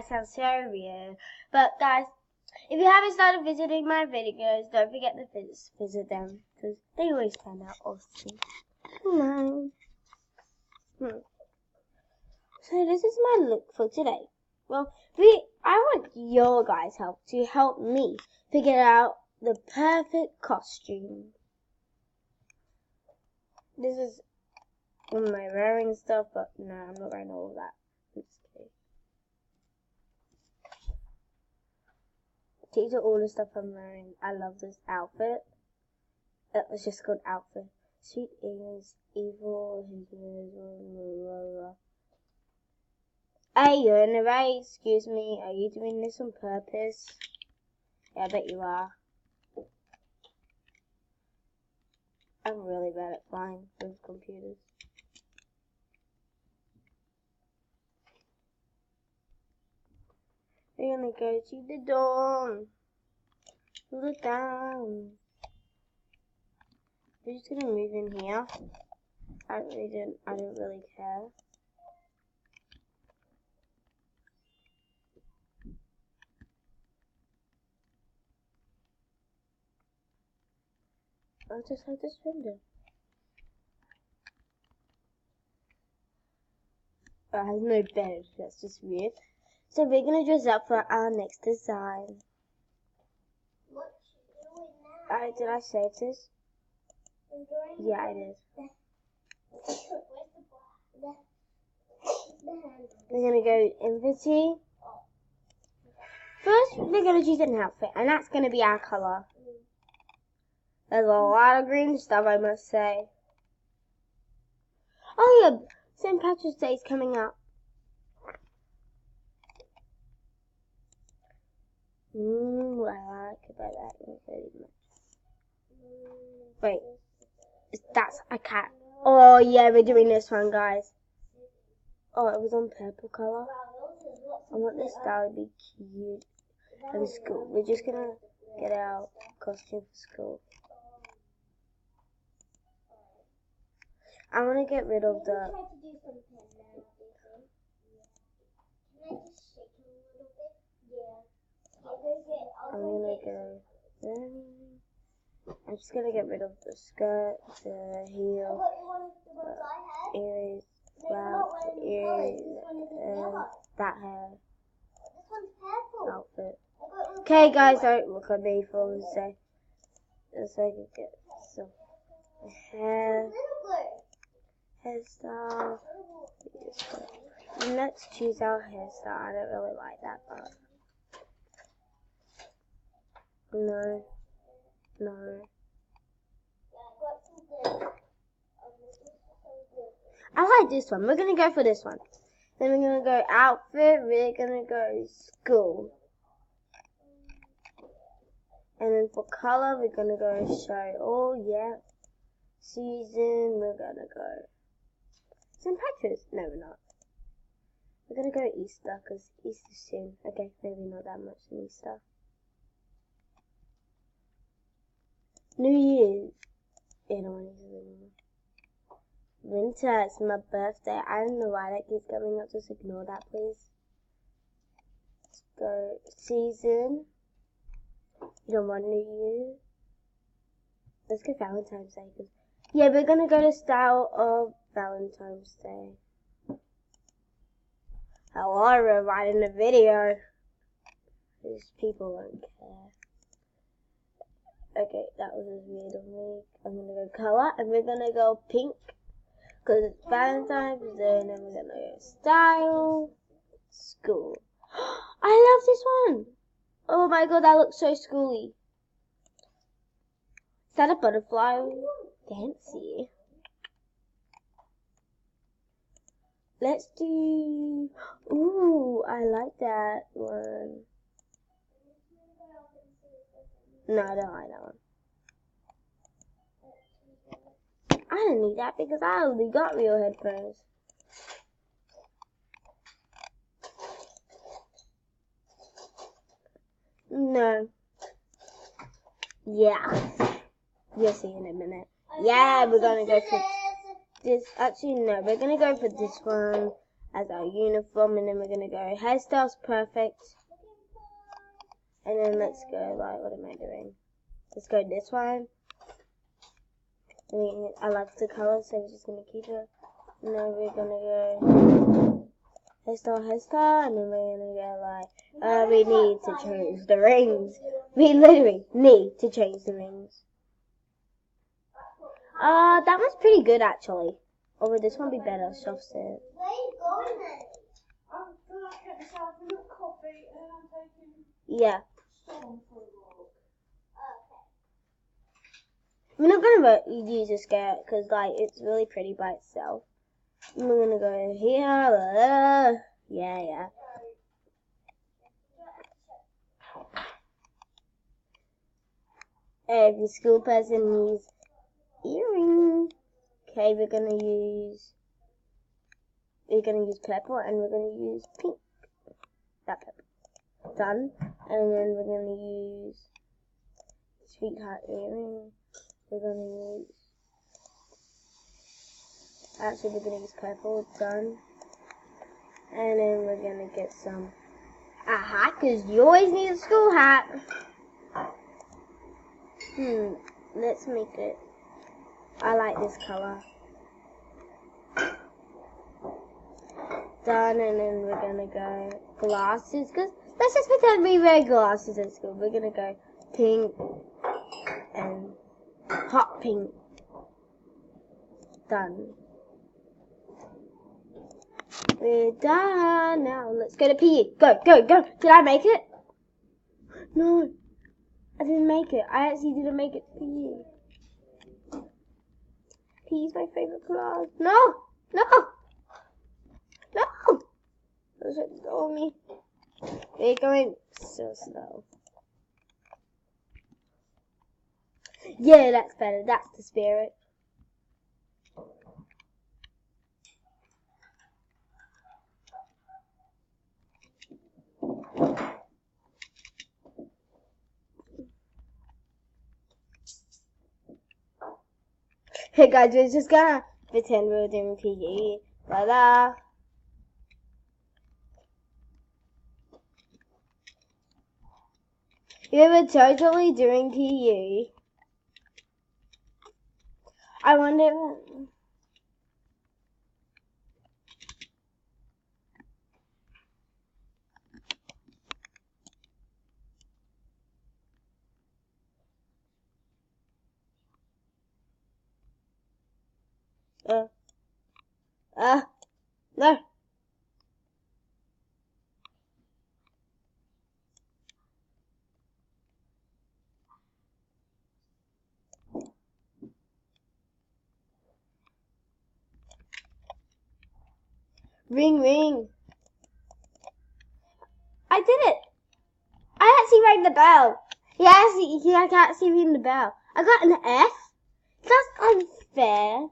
sounds so weird. But guys, if you haven't started visiting my videos, don't forget to visit them, because they always turn out awesome. No. So this is my look for today. Well, I want your guys' help to help me figure out the perfect costume. This is one of my wearing stuff, but no, I'm not wearing all of that. These are all the stuff I'm wearing. I love this outfit. It was just called outfit. Sweet is evil. Hey, you're in the right. Excuse me. Are you doing this on purpose? Yeah, I bet you are. I'm really bad at flying with computers. We're gonna go to the dorm. Look down. We're just gonna move in here. I don't really care. I'll just have this window. Oh, it has no bed. That's just weird. So we're gonna dress up for our next design. What you doing now? Did I save this? Yeah, I did. We're gonna go inventory. First, we're gonna choose an outfit, and that's gonna be our color. There's a lot of green stuff, I must say. Oh yeah, St. Patrick's Day is coming up. What I like about that very much. Wait, that's a cat. Oh yeah, we're doing this one, guys. Oh, it was on purple color. I want this style to be cute in school. We're just gonna get our costume for school. I want to get rid of the. I'm gonna go. I'm just gonna get rid of the skirt, the heel, the ears, the ears, and that hair outfit. Okay, guys, don't look at me for a sec. Just so I can get some hairstyle. Let's choose our hairstyle. I don't really like that, but no. I like this one. We're gonna go for this one. Then we're gonna go outfit. We're gonna go school. And then for color, we're gonna go show. Oh yeah. Season. We're gonna go St. Patrick's. No, we're not. We're gonna go Easter because Easter's soon. Okay, maybe not that much in Easter. New Year's. I don't want to use it anymore. Winter, it's my birthday. I don't know why that keeps coming up. Just ignore that, please. Let's go season. You don't want New Year. Let's go Valentine's Day. Yeah, we're gonna go to style of Valentine's Day. Hello, we're writing a video. These people won't care. Okay, that was weird of me. I'm gonna go color, and we're gonna go pink. Because it's Valentine's Day, and then we're gonna go style, school. I love this one. Oh my god, that looks so schooly. Is that a butterfly? Fancy. Let's do. Ooh, I like that one. No, I don't like that one. I don't need that because I already got real headphones. No. Yeah. You'll see in a minute. Yeah, we're gonna go for this. Actually, no, we're gonna go for this one. as our uniform, and then we're gonna go hairstyles perfect. And then let's go like, what am I doing? Let's go this one. And I like the color, so we're just gonna keep it. And then we're gonna go hairstyle, and then we're gonna go like, we need to change the rings. We literally need to change the rings. That one's pretty good actually. Or would this one be better? Soft set. Where are you going then? I'm gonna get myself a little coffee and then I'm taking Yeah. Storm for a walk. Okay. We're not gonna use a skirt because like it's really pretty by itself. And we're gonna go here. Yeah. Every school person needs earrings. Okay, we're gonna use purple and we're gonna use pink. That purple. Done. And then we're gonna use sweetheart earring. We're gonna use purple. Done. And then we're gonna get a hat, because you always need a school hat. Let's make it. I like this color. Done, and then we're gonna go glasses, because let's just pretend we wear glasses at school. We're gonna go pink and hot pink. Done. We're done. Now let's go to PE. Go. Did I make it? No. I didn't make it. I actually didn't make it to PE. PE is my favorite class. No. Don't go me. We're going so slow. Yeah, that's better. That's the spirit. Hey guys, we're just gonna pretend we're doing PE. La. We were totally doing PE. I wonder. No. Ring. I did it. I actually rang the bell. I can actually ring the bell. I got an F. That's unfair.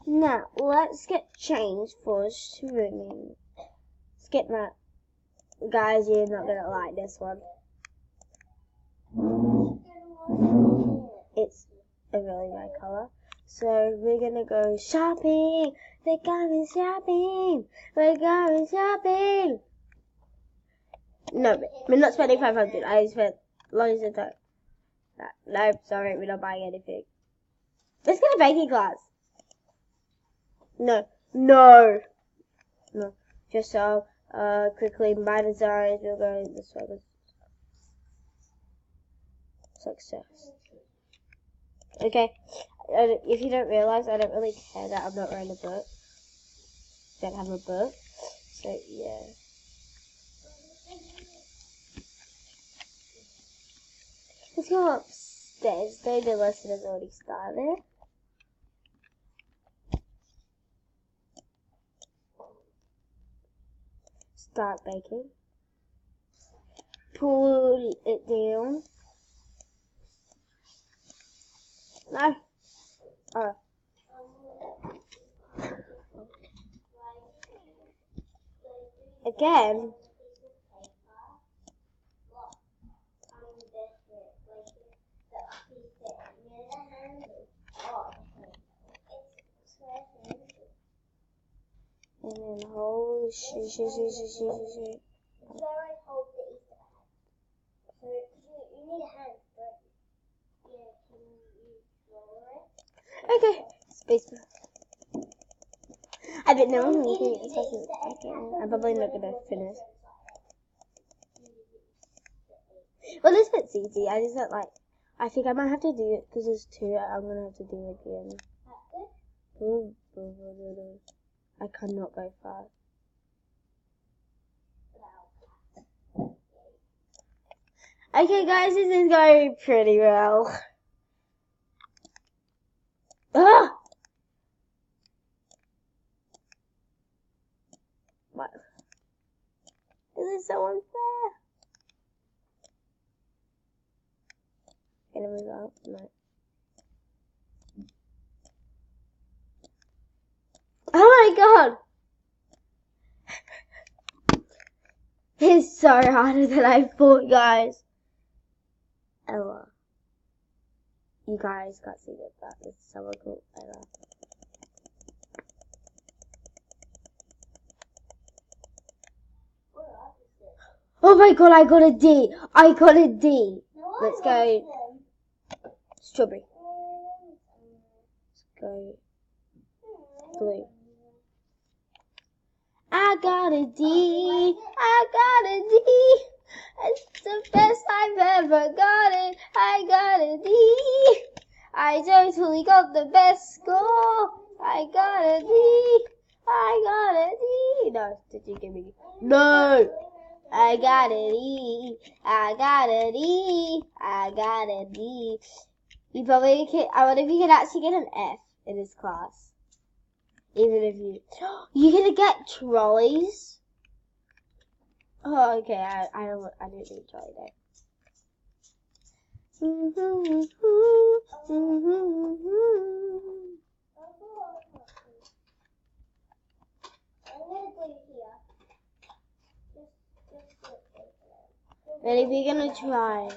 Now, let's get changed for swimming. Let's get that. Guys, you're not going to like this one. It's a really red color. So, we're going to go shopping. We're going shopping. No, we're not spending 500. I spent loads of time. No, sorry, we're not buying anything. Let's get a baking class. No. Just so, quickly, my designs, we'll go this way. Success. Okay, if you don't realize, I don't really care that I'm not wearing a book. Don't have a book. So, yeah. Let's go upstairs. Though the lesson has already started. Start baking. Pull it down. No. Again? And then hold, shoot. So I hold the Easter egg. So you need a hand, don't you? Yeah, can you draw it? Okay. Space. I bet no one will think it's possible. I'm probably not gonna finish. Well, this bit's easy. I just like. I think I might have to do it because there's two. I'm gonna have to do it again. I cannot go fast. Okay, guys, this is going pretty well. Ah! What? This is so unfair. Gonna move out? No. Oh my god! It's so harder than I thought, guys. Ella. You guys got to see that. It's so cool. Ella. Oh my god, I got a D. I got a D. Let's go. Strawberry. Let's go. Blue. I got a D. I got a D. It's the best I've ever gotten. I got a D. I totally got the best score. I got a D. I got a D. No, did you give me? No. I got a D. I got a D. I got a D. You probably can. I wonder if you can actually get an F in this class. Even if you're gonna get trolleys. Oh, okay. I don't need a trolley though. And if you're gonna try,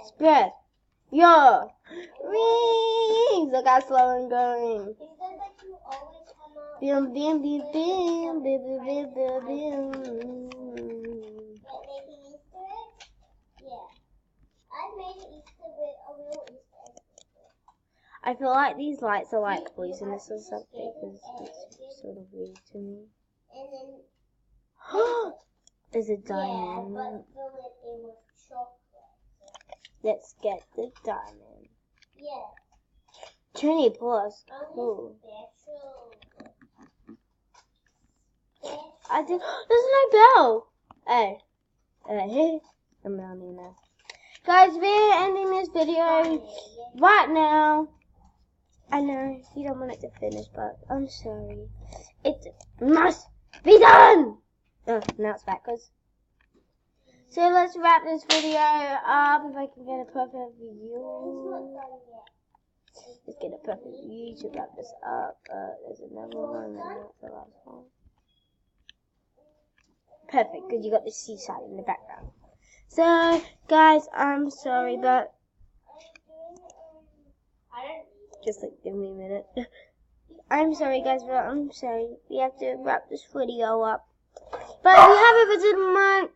spread your wings. Look how slow I'm going. Bim, bim, bim, bim, bim, bim, bim, bim, bim. I feel like these lights are like poisonous or something because it's sort of weird to me. There's a diamond. Yeah, but fill it in with chocolate. Let's get the diamond. Yeah. 20 plus. Cool. I did. There's no bell. Oh. I'm rounding now. Guys, we're ending this video right now. I know you don't want it to finish, but I'm sorry. It must be done. Oh, now it's backwards. So let's wrap this video up. If I can get a perfect view. Let's get a perfect view to wrap this up. There's another one, and that's the last one. Perfect, because you got the seaside in the background. So, guys, I'm sorry, but just like give me a minute. I'm sorry, guys, but I'm sorry. We have to wrap this video up. But if you haven't visited my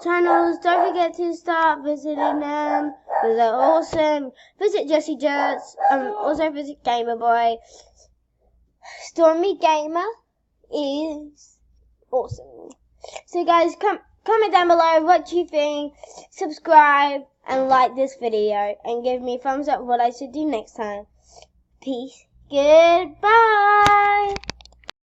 channels, don't forget to start visiting them. They're awesome. Visit Jessie Jerts. Also visit Gamer Boy. Stormy Gamer is awesome. So guys, comment down below what you think. Subscribe and like this video and give me a thumbs up what I should do next time. Peace. Goodbye.